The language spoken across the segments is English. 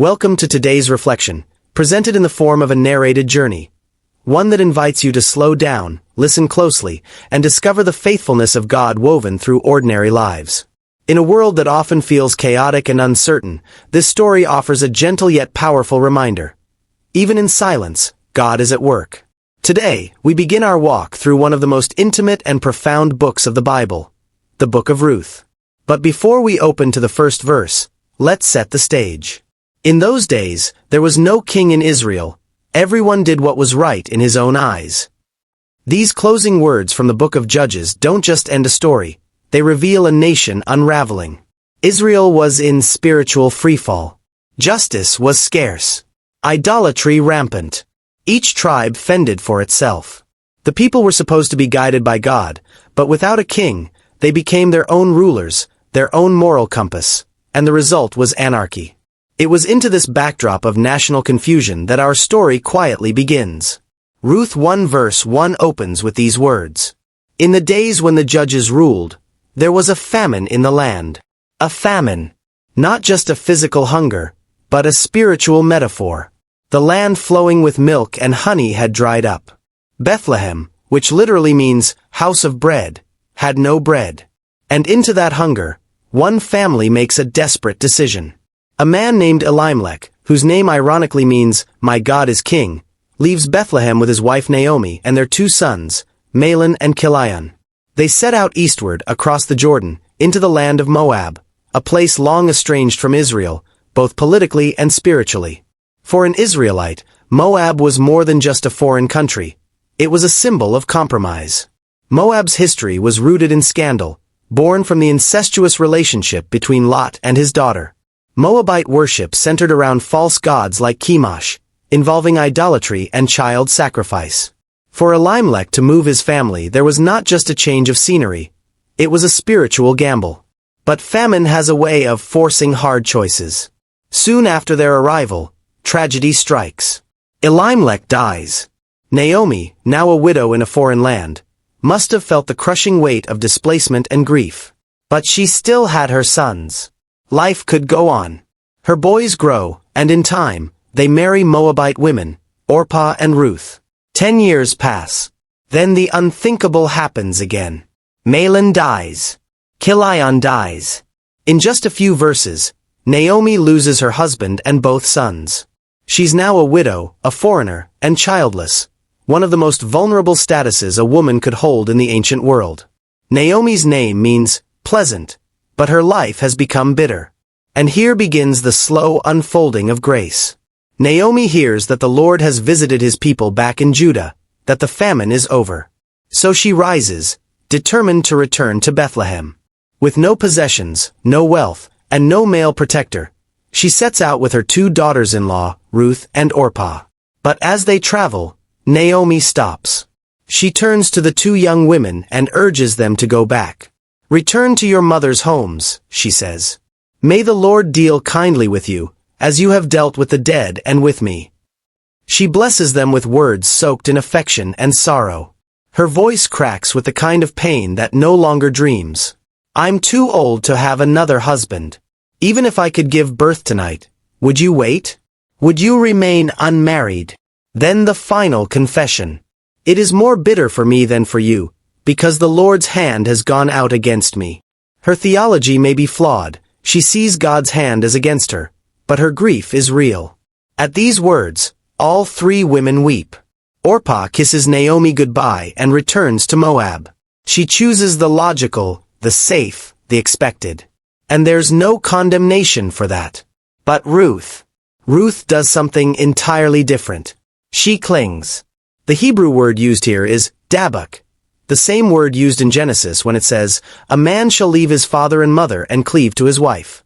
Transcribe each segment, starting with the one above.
Welcome to today's reflection, presented in the form of a narrated journey. One that invites you to slow down, listen closely, and discover the faithfulness of God woven through ordinary lives. In a world that often feels chaotic and uncertain, this story offers a gentle yet powerful reminder. Even in silence, God is at work. Today, we begin our walk through one of the most intimate and profound books of the Bible, the Book of Ruth. But before we open to the first verse, let's set the stage. In those days, there was no king in Israel. Everyone did what was right in his own eyes. These closing words from the book of Judges don't just end a story, they reveal a nation unraveling. Israel was in spiritual freefall. Justice was scarce. Idolatry rampant. Each tribe fended for itself. The people were supposed to be guided by God, but without a king, they became their own rulers, their own moral compass, and the result was anarchy. It was into this backdrop of national confusion that our story quietly begins. Ruth 1 verse 1 opens with these words. In the days when the judges ruled, there was a famine in the land. A famine. Not just a physical hunger, but a spiritual metaphor. The land flowing with milk and honey had dried up. Bethlehem, which literally means house of bread, had no bread. And into that hunger, one family makes a desperate decision. A man named Elimelech, whose name ironically means, "My God is King," leaves Bethlehem with his wife Naomi and their two sons, Mahlon and Chilion. They set out eastward across the Jordan, into the land of Moab, a place long estranged from Israel, both politically and spiritually. For an Israelite, Moab was more than just a foreign country. It was a symbol of compromise. Moab's history was rooted in scandal, born from the incestuous relationship between Lot and his daughter. Moabite worship centered around false gods like Chemosh, involving idolatry and child sacrifice. For Elimelech to move his family, there was not just a change of scenery. It was a spiritual gamble. But famine has a way of forcing hard choices. Soon after their arrival, tragedy strikes. Elimelech dies. Naomi, now a widow in a foreign land, must have felt the crushing weight of displacement and grief. But she still had her sons. Life could go on. Her boys grow, and in time, they marry Moabite women, Orpah and Ruth. 10 years pass. Then the unthinkable happens again. Mahlon dies. Chilion dies. In just a few verses, Naomi loses her husband and both sons. She's now a widow, a foreigner, and childless, one of the most vulnerable statuses a woman could hold in the ancient world. Naomi's name means pleasant, but her life has become bitter. And here begins the slow unfolding of grace. Naomi hears that the Lord has visited his people back in Judah, that the famine is over. So she rises, determined to return to Bethlehem. With no possessions, no wealth, and no male protector, she sets out with her two daughters-in-law, Ruth and Orpah. But as they travel, Naomi stops. She turns to the two young women and urges them to go back. Return to your mother's homes, she says. May the Lord deal kindly with you, as you have dealt with the dead and with me. She blesses them with words soaked in affection and sorrow. Her voice cracks with the kind of pain that no longer dreams. I'm too old to have another husband. Even if I could give birth tonight, would you wait? Would you remain unmarried? Then the final confession. It is more bitter for me than for you, because the Lord's hand has gone out against me. Her theology may be flawed. She sees God's hand as against her, but her grief is real. At these words, all three women weep. Orpah kisses Naomi goodbye and returns to Moab. She chooses the logical, the safe, the expected. And there's no condemnation for that. But Ruth does something entirely different. She clings. The Hebrew word used here is dabak, the same word used in Genesis when it says, "A man shall leave his father and mother and cleave to his wife."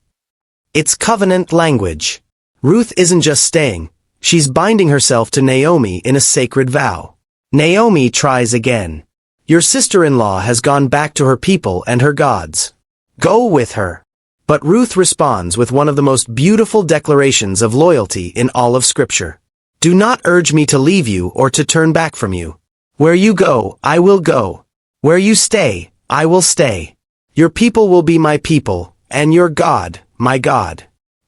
It's covenant language. Ruth isn't just staying, she's binding herself to Naomi in a sacred vow. Naomi tries again. Your sister-in-law has gone back to her people and her gods. Go with her. But Ruth responds with one of the most beautiful declarations of loyalty in all of Scripture. Do not urge me to leave you or to turn back from you. Where you go, I will go. Where you stay, I will stay. Your people will be my people, and your God, my God.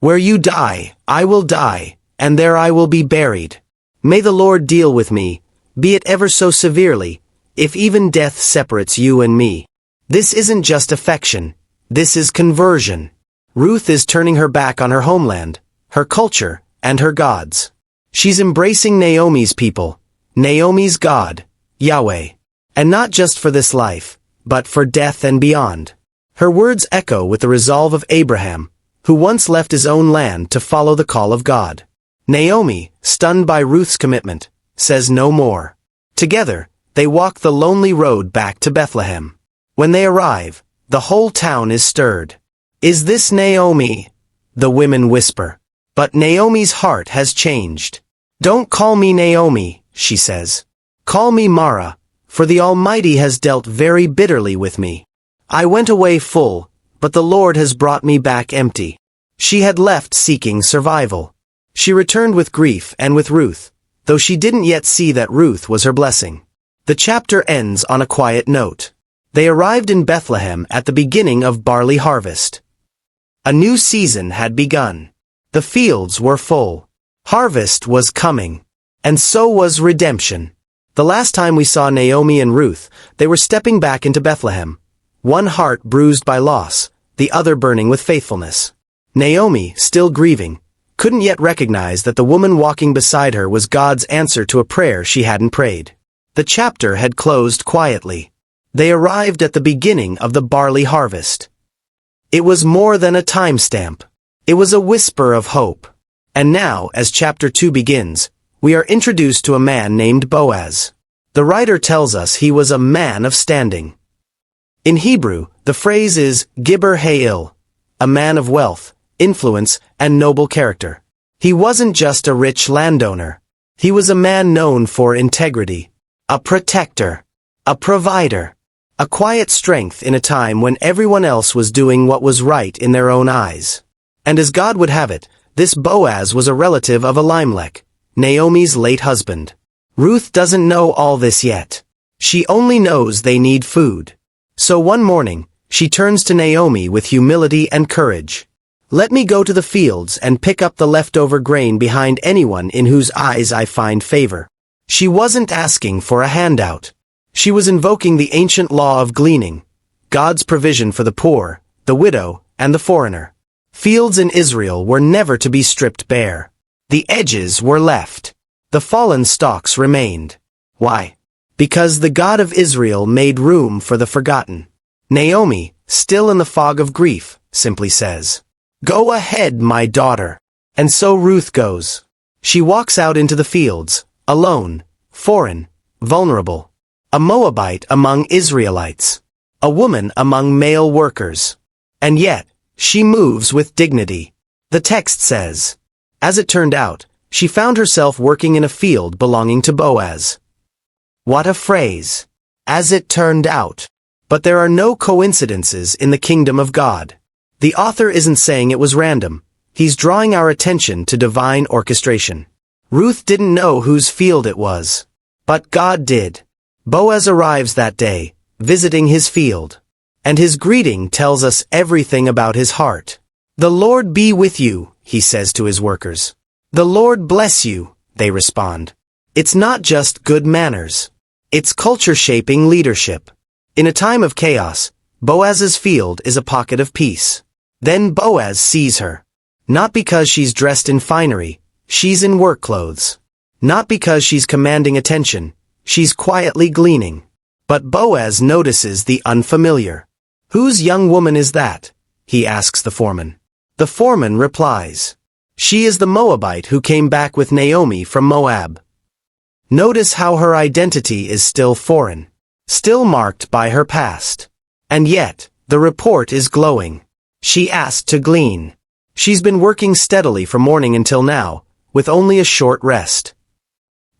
Where you die, I will die, and there I will be buried. May the Lord deal with me, be it ever so severely, if even death separates you and me. This isn't just affection, this is conversion. Ruth is turning her back on her homeland, her culture, and her gods. She's embracing Naomi's people, Naomi's God, Yahweh. And not just for this life, but for death and beyond. Her words echo with the resolve of Abraham, who once left his own land to follow the call of God. Naomi, stunned by Ruth's commitment, says no more. Together, they walk the lonely road back to Bethlehem. When they arrive, the whole town is stirred. "Is this Naomi?" the women whisper. But Naomi's heart has changed. "Don't call me Naomi," she says. "Call me Mara, for the Almighty has dealt very bitterly with me. I went away full, but the Lord has brought me back empty." She had left seeking survival. She returned with grief and with Ruth, though she didn't yet see that Ruth was her blessing. The chapter ends on a quiet note. They arrived in Bethlehem at the beginning of barley harvest. A new season had begun. The fields were full. Harvest was coming. And so was redemption. The last time we saw Naomi and Ruth, they were stepping back into Bethlehem. One heart bruised by loss, the other burning with faithfulness. Naomi, still grieving, couldn't yet recognize that the woman walking beside her was God's answer to a prayer she hadn't prayed. The chapter had closed quietly. They arrived at the beginning of the barley harvest. It was more than a timestamp. It was a whisper of hope. And now, as chapter 2 begins, we are introduced to a man named Boaz. The writer tells us he was a man of standing. In Hebrew, the phrase is Gibber Ha'il, a man of wealth, influence, and noble character. He wasn't just a rich landowner. He was a man known for integrity, a protector, a provider, a quiet strength in a time when everyone else was doing what was right in their own eyes. And as God would have it, this Boaz was a relative of Elimelech, Naomi's late husband. Ruth doesn't know all this yet. She only knows they need food. So one morning, she turns to Naomi with humility and courage. "Let me go to the fields and pick up the leftover grain behind anyone in whose eyes I find favor." She wasn't asking for a handout. She was invoking the ancient law of gleaning, God's provision for the poor, the widow, and the foreigner. Fields in Israel were never to be stripped bare. The edges were left. The fallen stalks remained. Why? Because the God of Israel made room for the forgotten. Naomi, still in the fog of grief, simply says, "Go ahead, my daughter." And so Ruth goes. She walks out into the fields, alone, foreign, vulnerable. A Moabite among Israelites. A woman among male workers. And yet, she moves with dignity. The text says, as it turned out, she found herself working in a field belonging to Boaz. What a phrase. As it turned out. But there are no coincidences in the kingdom of God. The author isn't saying it was random. He's drawing our attention to divine orchestration. Ruth didn't know whose field it was. But God did. Boaz arrives that day, visiting his field. And his greeting tells us everything about his heart. "The Lord be with you," he says to his workers. "The Lord bless you," they respond. It's not just good manners. It's culture-shaping leadership. In a time of chaos, Boaz's field is a pocket of peace. Then Boaz sees her. Not because she's dressed in finery, she's in work clothes. Not because she's commanding attention, she's quietly gleaning. But Boaz notices the unfamiliar. "Whose young woman is that?" he asks the foreman. The foreman replies, "She is the Moabite who came back with Naomi from Moab." Notice how her identity is still foreign, still marked by her past. And yet, the report is glowing. She asked to glean. She's been working steadily from morning until now, with only a short rest.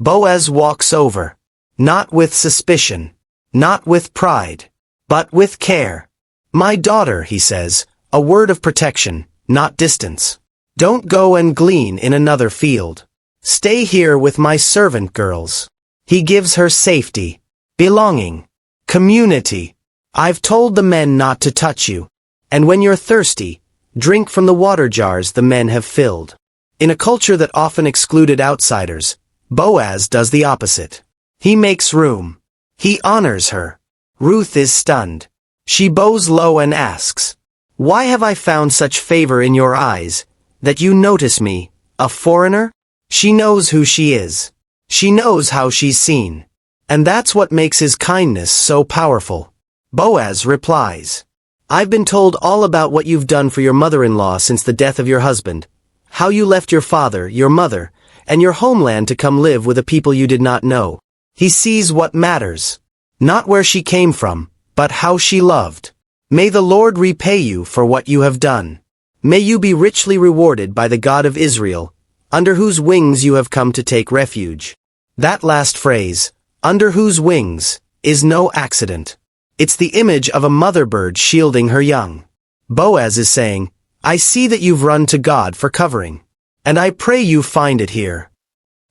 Boaz walks over. Not with suspicion, not with pride, but with care. "My daughter," he says, a word of protection, not distance. "Don't go and glean in another field. Stay here with my servant girls." He gives her safety, belonging, community. "I've told the men not to touch you. And when you're thirsty, Drink from the water jars the men have filled. In a culture that often excluded outsiders, Boaz does the opposite. He makes room. He honors her. Ruth is stunned. She bows low and asks, "Why have I found such favor in your eyes, that you notice me, a foreigner?" She knows who she is. She knows how she's seen. And that's what makes his kindness so powerful. Boaz replies, "I've been told all about what you've done for your mother-in-law since the death of your husband, how you left your father, your mother, and your homeland to come live with a people you did not know." He sees what matters. Not where she came from, but how she loved. "May the Lord repay you for what you have done. May you be richly rewarded by the God of Israel, under whose wings you have come to take refuge." That last phrase, "under whose wings," is no accident. It's the image of a mother bird shielding her young. Boaz is saying, "I see that you've run to God for covering, and I pray you find it here."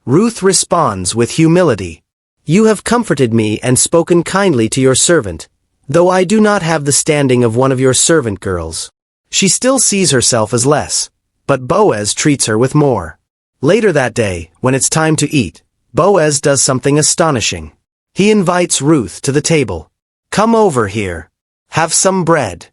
Ruth responds with humility. "You have comforted me and spoken kindly to your servant, though I do not have the standing of one of your servant girls." She still sees herself as less, but Boaz treats her with more. Later that day, when it's time to eat, Boaz does something astonishing. He invites Ruth to the table. "Come over here. Have some bread.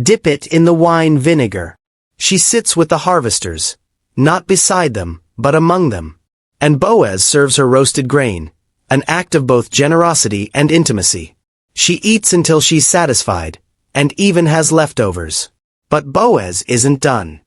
Dip it in the wine vinegar." She sits with the harvesters, not beside them, but among them. And Boaz serves her roasted grain, an act of both generosity and intimacy. She eats until she's satisfied, and even has leftovers. But Boaz isn't done.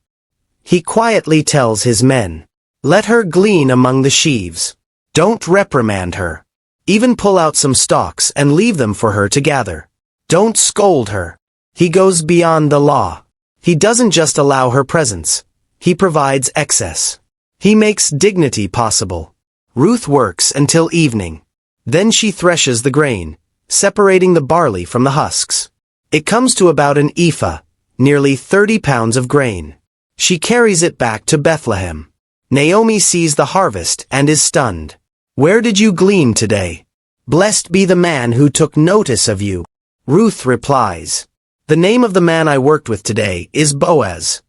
He quietly tells his men, "Let her glean among the sheaves. Don't reprimand her. Even pull out some stalks and leave them for her to gather. Don't scold her." He goes beyond the law. He doesn't just allow her presence. He provides excess. He makes dignity possible. Ruth works until evening. Then she threshes the grain, separating the barley from the husks. It comes to about an ephah, nearly 30 pounds of grain. She carries it back to Bethlehem. Naomi sees the harvest and is stunned. "Where did you glean today? Blessed be the man who took notice of you." Ruth replies, "The name of the man I worked with today is Boaz."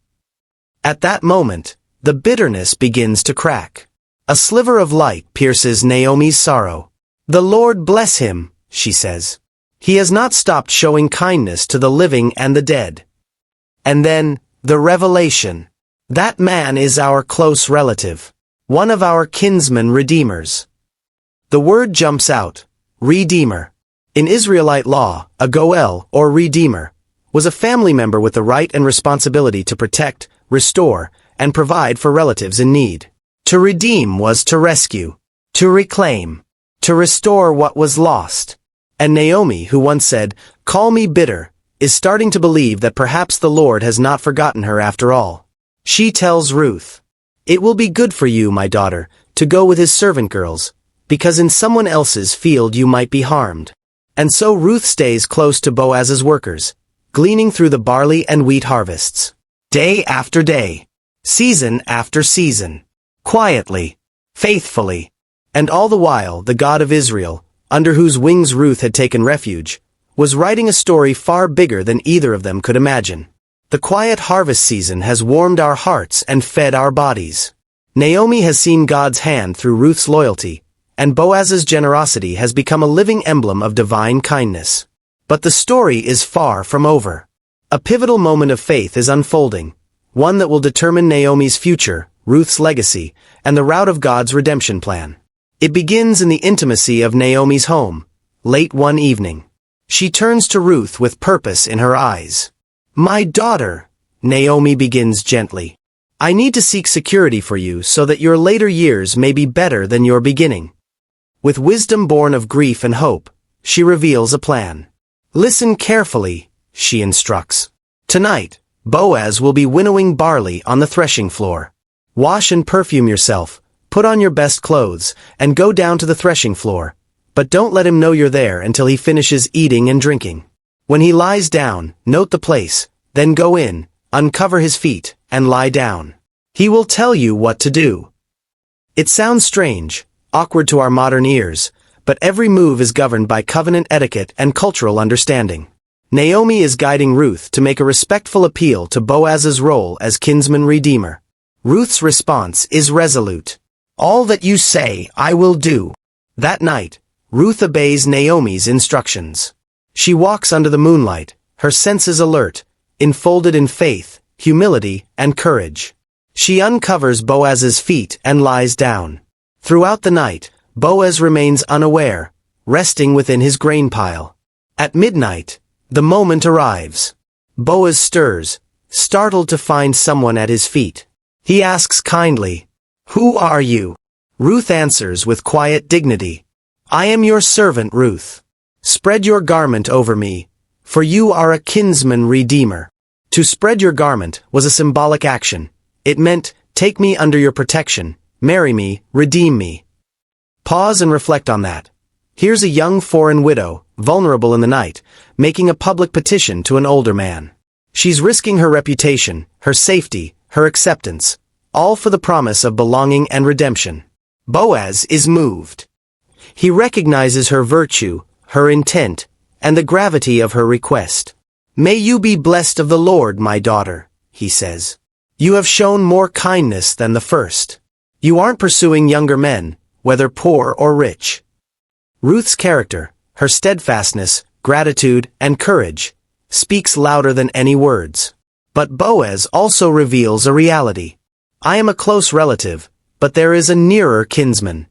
At that moment, the bitterness begins to crack. A sliver of light pierces Naomi's sorrow. "The Lord bless him," she says. "He has not stopped showing kindness to the living and the dead." And then, the revelation. That man is our close relative, one of our kinsman redeemers. The word jumps out, redeemer. In Israelite law, a goel, or redeemer, was a family member with the right and responsibility to protect, restore, and provide for relatives in need. To redeem was to rescue, to reclaim, to restore what was lost. And Naomi, who once said, "Call me bitter," is starting to believe that perhaps the Lord has not forgotten her after all. She tells Ruth, "It will be good for you, my daughter, to go with his servant girls, because in someone else's field you might be harmed." And so Ruth stays close to Boaz's workers, gleaning through the barley and wheat harvests. Day after day, season after season, quietly, faithfully. And all the while the God of Israel, under whose wings Ruth had taken refuge, was writing a story far bigger than either of them could imagine. The quiet harvest season has warmed our hearts and fed our bodies. Naomi has seen God's hand through Ruth's loyalty, and Boaz's generosity has become a living emblem of divine kindness. But the story is far from over. A pivotal moment of faith is unfolding, one that will determine Naomi's future, Ruth's legacy, and the route of God's redemption plan. It begins in the intimacy of Naomi's home, late one evening. She turns to Ruth with purpose in her eyes. "My daughter," Naomi begins gently, "I need to seek security for you so that your later years may be better than your beginning." With wisdom born of grief and hope, she reveals a plan. "Listen carefully," she instructs. "Tonight, Boaz will be winnowing barley on the threshing floor. Wash and perfume yourself, put on your best clothes, and go down to the threshing floor. But don't let him know you're there until he finishes eating and drinking. When he lies down, note the place, then go in, uncover his feet, and lie down. He will tell you what to do." It sounds strange, awkward to our modern ears, but every move is governed by covenant etiquette and cultural understanding. Naomi is guiding Ruth to make a respectful appeal to Boaz's role as kinsman redeemer. Ruth's response is resolute. "All that you say, I will do." That night, Ruth obeys Naomi's instructions. She walks under the moonlight, her senses alert, enfolded in faith, humility, and courage. She uncovers Boaz's feet and lies down. Throughout the night, Boaz remains unaware, resting within his grain pile. At midnight, the moment arrives. Boaz stirs, startled to find someone at his feet. He asks kindly, "Who are you?" Ruth answers with quiet dignity, "I am your servant Ruth. Spread your garment over me, for you are a kinsman redeemer." To spread your garment was a symbolic action. It meant, take me under your protection, marry me, redeem me. Pause and reflect on that. Here's a young foreign widow, vulnerable in the night, making a public petition to an older man. She's risking her reputation, her safety, her acceptance, all for the promise of belonging and redemption. Boaz is moved. He recognizes her virtue, her intent, and the gravity of her request. "May you be blessed of the Lord, my daughter," he says. "You have shown more kindness than the first. You aren't pursuing younger men, whether poor or rich." Ruth's character, her steadfastness, gratitude, and courage, speaks louder than any words. But Boaz also reveals a reality. "I am a close relative, but there is a nearer kinsman."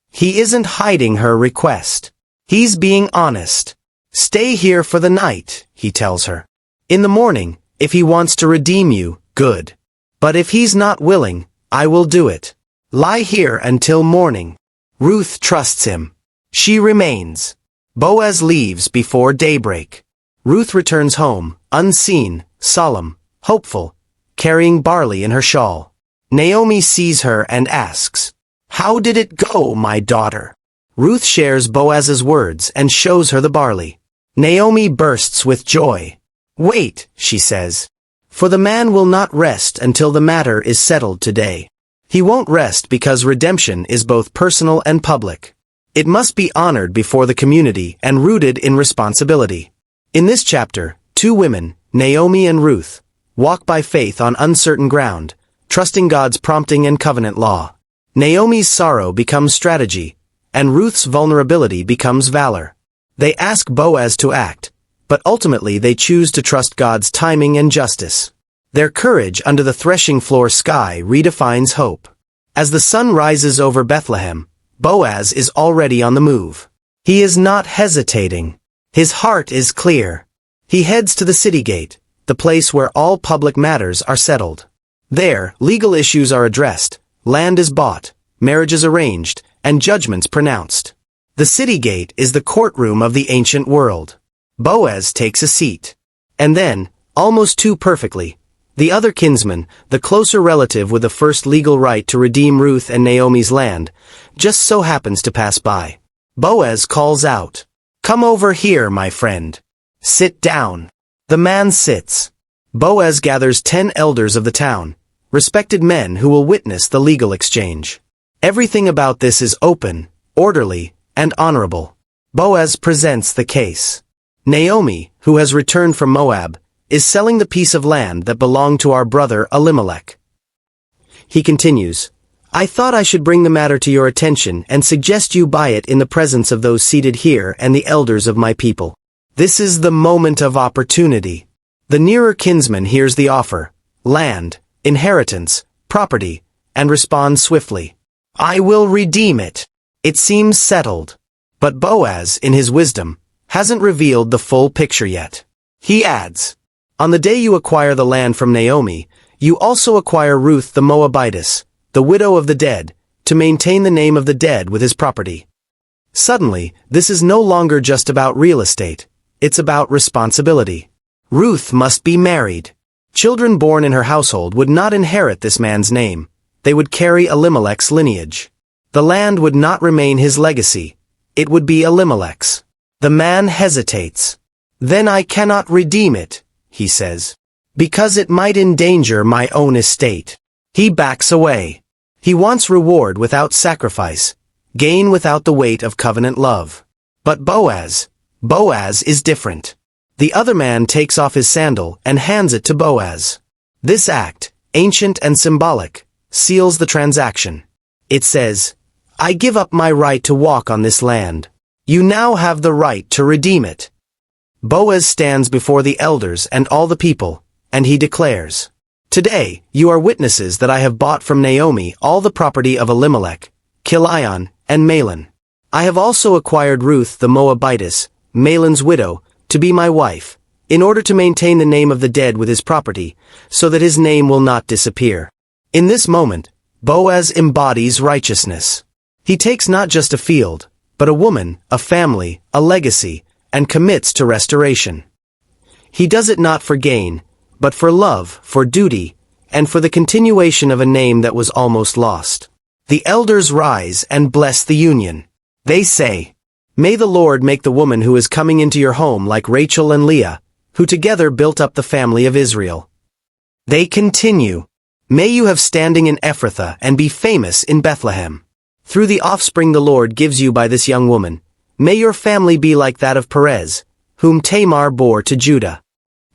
He isn't hiding her request. He's being honest. "Stay here for the night," he tells her. "In the morning, if he wants to redeem you, good. But if he's not willing, I will do it. Lie here until morning." Ruth trusts him. She remains. Boaz leaves before daybreak. Ruth returns home, unseen, solemn, hopeful, carrying barley in her shawl. Naomi sees her and asks, "How did it go, my daughter?" Ruth shares Boaz's words and shows her the barley. Naomi bursts with joy. "Wait," she says, "for the man will not rest until the matter is settled today." He won't rest because redemption is both personal and public. It must be honored before the community and rooted in responsibility. In this chapter, two women, Naomi and Ruth, walk by faith on uncertain ground, trusting God's prompting and covenant law. Naomi's sorrow becomes strategy, and Ruth's vulnerability becomes valor. They ask Boaz to act, but ultimately they choose to trust God's timing and justice. Their courage under the threshing floor sky redefines hope. As the sun rises over Bethlehem, Boaz is already on the move. He is not hesitating. His heart is clear. He heads to the city gate, the place where all public matters are settled. There, legal issues are addressed, land is bought, marriages arranged, and judgments pronounced. The city gate is the courtroom of the ancient world. Boaz takes a seat. And then, almost too perfectly, the other kinsman, the closer relative with the first legal right to redeem Ruth and Naomi's land, just so happens to pass by. Boaz calls out, "Come over here, my friend. Sit down." The man sits. Boaz gathers 10 elders of the town, respected men who will witness the legal exchange. Everything about this is open, orderly, and honorable. Boaz presents the case. Naomi, who has returned from Moab, is selling the piece of land that belonged to our brother Elimelech. He continues, "I thought I should bring the matter to your attention and suggest you buy it in the presence of those seated here and the elders of my people. This is the moment of opportunity." The nearer kinsman hears the offer, land, inheritance, property, and responds swiftly, "I will redeem it." It seems settled. But Boaz, in his wisdom, hasn't revealed the full picture yet. He adds, "On the day you acquire the land from Naomi, you also acquire Ruth the Moabitess, the widow of the dead, to maintain the name of the dead with his property." Suddenly, this is no longer just about real estate. It's about responsibility. Ruth must be married. Children born in her household would not inherit this man's name. They would carry Elimelech's lineage. The land would not remain his legacy. It would be Elimelech's. The man hesitates. "Then I cannot redeem it," he says, "because it might endanger my own estate." He backs away. He wants reward without sacrifice, gain without the weight of covenant love. But Boaz is different. The other man takes off his sandal and hands it to Boaz. This act, ancient and symbolic, seals the transaction. It says, "I give up my right to walk on this land. You now have the right to redeem it." Boaz stands before the elders and all the people, and he declares, "Today, you are witnesses that I have bought from Naomi all the property of Elimelech, Chilion, and Mahlon. I have also acquired Ruth the Moabitess, Mahlon's widow, to be my wife, in order to maintain the name of the dead with his property, so that his name will not disappear." In this moment, Boaz embodies righteousness. He takes not just a field, but a woman, a family, a legacy, and commits to restoration. He does it not for gain, but for love, for duty, and for the continuation of a name that was almost lost. The elders rise and bless the union. They say, "May the Lord make the woman who is coming into your home like Rachel and Leah, who together built up the family of Israel." They continue, "May you have standing in Ephrathah and be famous in Bethlehem. Through the offspring the Lord gives you by this young woman, may your family be like that of Perez, whom Tamar bore to Judah."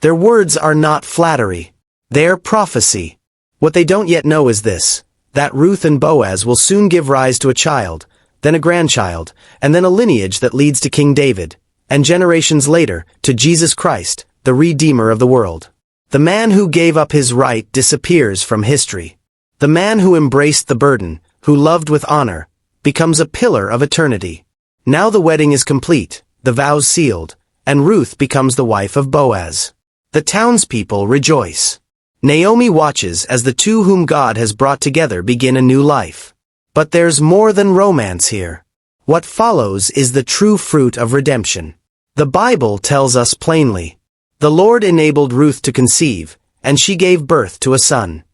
Their words are not flattery. They're prophecy. What they don't yet know is this, that Ruth and Boaz will soon give rise to a child, then a grandchild, and then a lineage that leads to King David, and generations later, to Jesus Christ, the Redeemer of the world. The man who gave up his right disappears from history. The man who embraced the burden, who loved with honor, becomes a pillar of eternity. Now the wedding is complete, the vows sealed, and Ruth becomes the wife of Boaz. The townspeople rejoice. Naomi watches as the two whom God has brought together begin a new life. But there's more than romance here. What follows is the true fruit of redemption. The Bible tells us plainly, "The Lord enabled Ruth to conceive, and she gave birth to a son."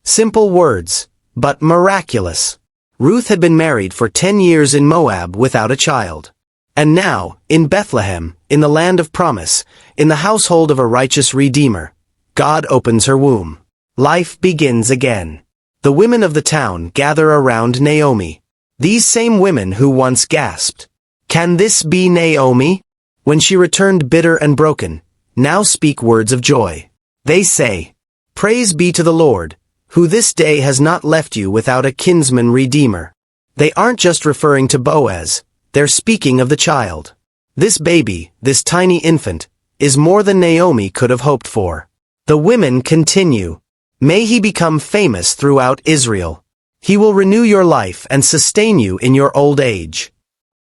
Simple words, but miraculous. Ruth had been married for 10 years in Moab without a child. And now, in Bethlehem, in the land of promise, in the household of a righteous Redeemer, God opens her womb. Life begins again. The women of the town gather around Naomi. These same women who once gasped, "Can this be Naomi?" when she returned bitter and broken, now speak words of joy. They say, "Praise be to the Lord, who this day has not left you without a kinsman redeemer." They aren't just referring to Boaz, they're speaking of the child. This baby, this tiny infant, is more than Naomi could have hoped for. The women continue, "May he become famous throughout Israel. He will renew your life and sustain you in your old age."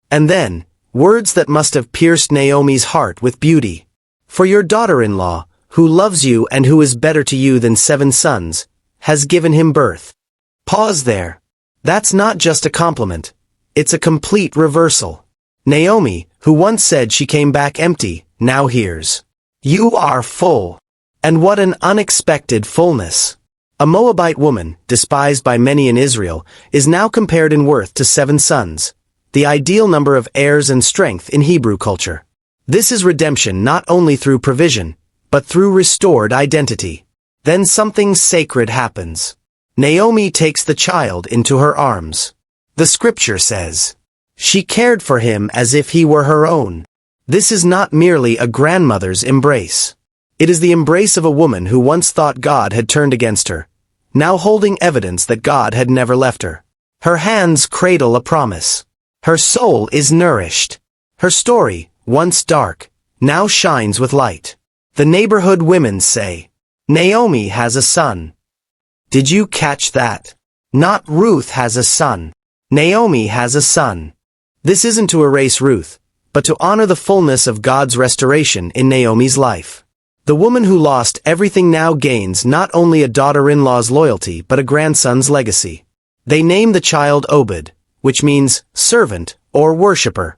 And then, words that must have pierced Naomi's heart with beauty. "For your daughter-in-law, who loves you and who is better to you than 7 sons, has given him birth." Pause there. That's not just a compliment. It's a complete reversal. Naomi, who once said she came back empty, now hears, "You are full." And what an unexpected fullness. A Moabite woman, despised by many in Israel, is now compared in worth to 7 sons, the ideal number of heirs and strength in Hebrew culture. This is redemption not only through provision, but through restored identity. Then something sacred happens. Naomi takes the child into her arms. The scripture says, "She cared for him as if he were her own." This is not merely a grandmother's embrace. It is the embrace of a woman who once thought God had turned against her, now holding evidence that God had never left her. Her hands cradle a promise. Her soul is nourished. Her story, once dark, now shines with light. The neighborhood women say, "Naomi has a son." Did you catch that? Not Ruth has a son. Naomi has a son. This isn't to erase Ruth, but to honor the fullness of God's restoration in Naomi's life. The woman who lost everything now gains not only a daughter-in-law's loyalty but a grandson's legacy. They name the child Obed, which means servant or worshipper.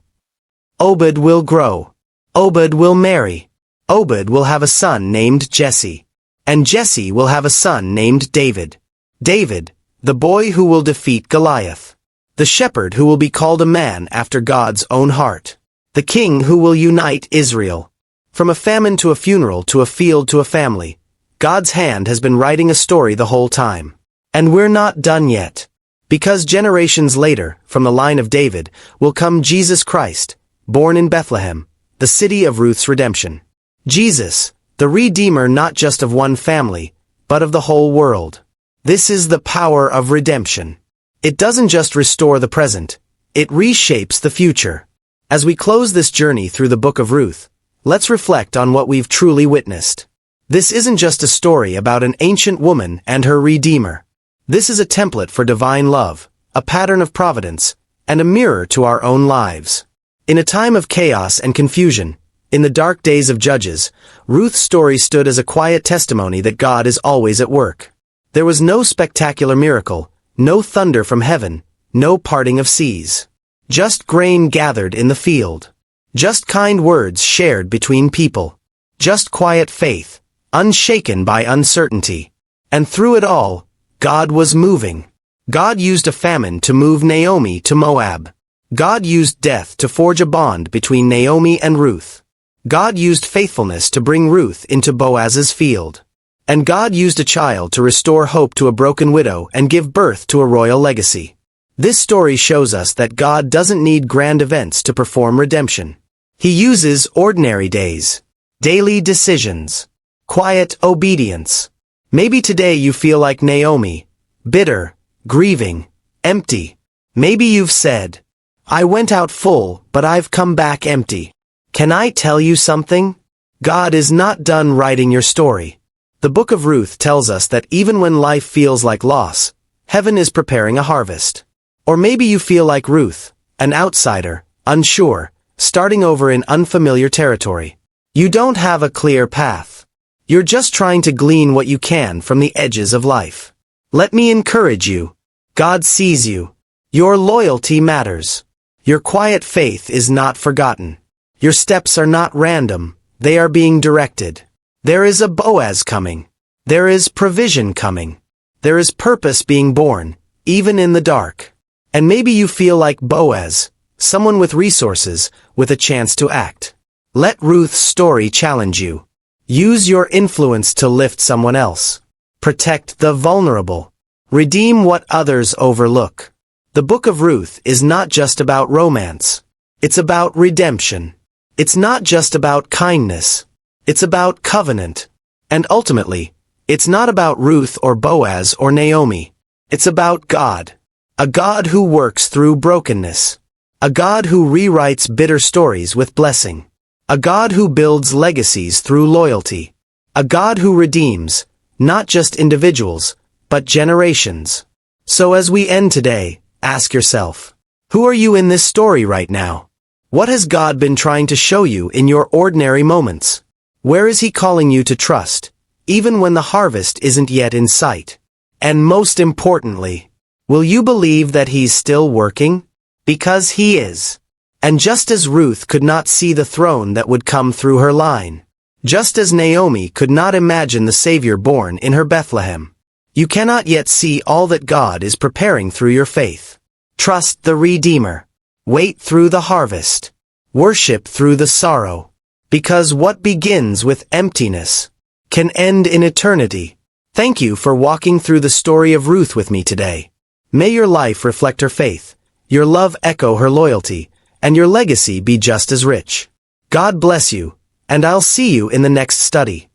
Obed will grow. Obed will marry. Obed will have a son named Jesse. And Jesse will have a son named David. David, the boy who will defeat Goliath. The shepherd who will be called a man after God's own heart. The king who will unite Israel. From a famine to a funeral to a field to a family, God's hand has been writing a story the whole time. And we're not done yet. Because generations later, from the line of David, will come Jesus Christ, born in Bethlehem, the city of Ruth's redemption. Jesus, the Redeemer not just of one family, but of the whole world. This is the power of redemption. It doesn't just restore the present, it reshapes the future. As we close this journey through the book of Ruth, let's reflect on what we've truly witnessed. This isn't just a story about an ancient woman and her Redeemer. This is a template for divine love, a pattern of providence, and a mirror to our own lives. In a time of chaos and confusion, in the dark days of Judges, Ruth's story stood as a quiet testimony that God is always at work. There was no spectacular miracle, no thunder from heaven, no parting of seas. Just grain gathered in the field. Just kind words shared between people. Just quiet faith, unshaken by uncertainty. And through it all, God was moving. God used a famine to move Naomi to Moab. God used death to forge a bond between Naomi and Ruth. God used faithfulness to bring Ruth into Boaz's field. And God used a child to restore hope to a broken widow and give birth to a royal legacy. This story shows us that God doesn't need grand events to perform redemption. He uses ordinary days, daily decisions, quiet obedience. Maybe today you feel like Naomi, bitter, grieving, empty. Maybe you've said, "I went out full, but I've come back empty." Can I tell you something? God is not done writing your story. The book of Ruth tells us that even when life feels like loss, heaven is preparing a harvest. Or maybe you feel like Ruth, an outsider, unsure, starting over in unfamiliar territory. You don't have a clear path. You're just trying to glean what you can from the edges of life. Let me encourage you. God sees you. Your loyalty matters. Your quiet faith is not forgotten. Your steps are not random, they are being directed. There is a Boaz coming. There is provision coming. There is purpose being born, even in the dark. And maybe you feel like Boaz, someone with resources, with a chance to act. Let Ruth's story challenge you. Use your influence to lift someone else. Protect the vulnerable. Redeem what others overlook. The book of Ruth is not just about romance. It's about redemption. It's not just about kindness. It's about covenant. And ultimately, it's not about Ruth or Boaz or Naomi. It's about God. A God who works through brokenness. A God who rewrites bitter stories with blessing. A God who builds legacies through loyalty. A God who redeems, not just individuals, but generations. So as we end today, ask yourself, who are you in this story right now? What has God been trying to show you in your ordinary moments? Where is He calling you to trust, even when the harvest isn't yet in sight? And most importantly, will you believe that He's still working? Because He is. And just as Ruth could not see the throne that would come through her line, just as Naomi could not imagine the Savior born in her Bethlehem, you cannot yet see all that God is preparing through your faith. Trust the Redeemer. Wait through the harvest. Worship through the sorrow. Because what begins with emptiness can end in eternity. Thank you for walking through the story of Ruth with me today. May your life reflect her faith, your love echo her loyalty, and your legacy be just as rich. God bless you, and I'll see you in the next study.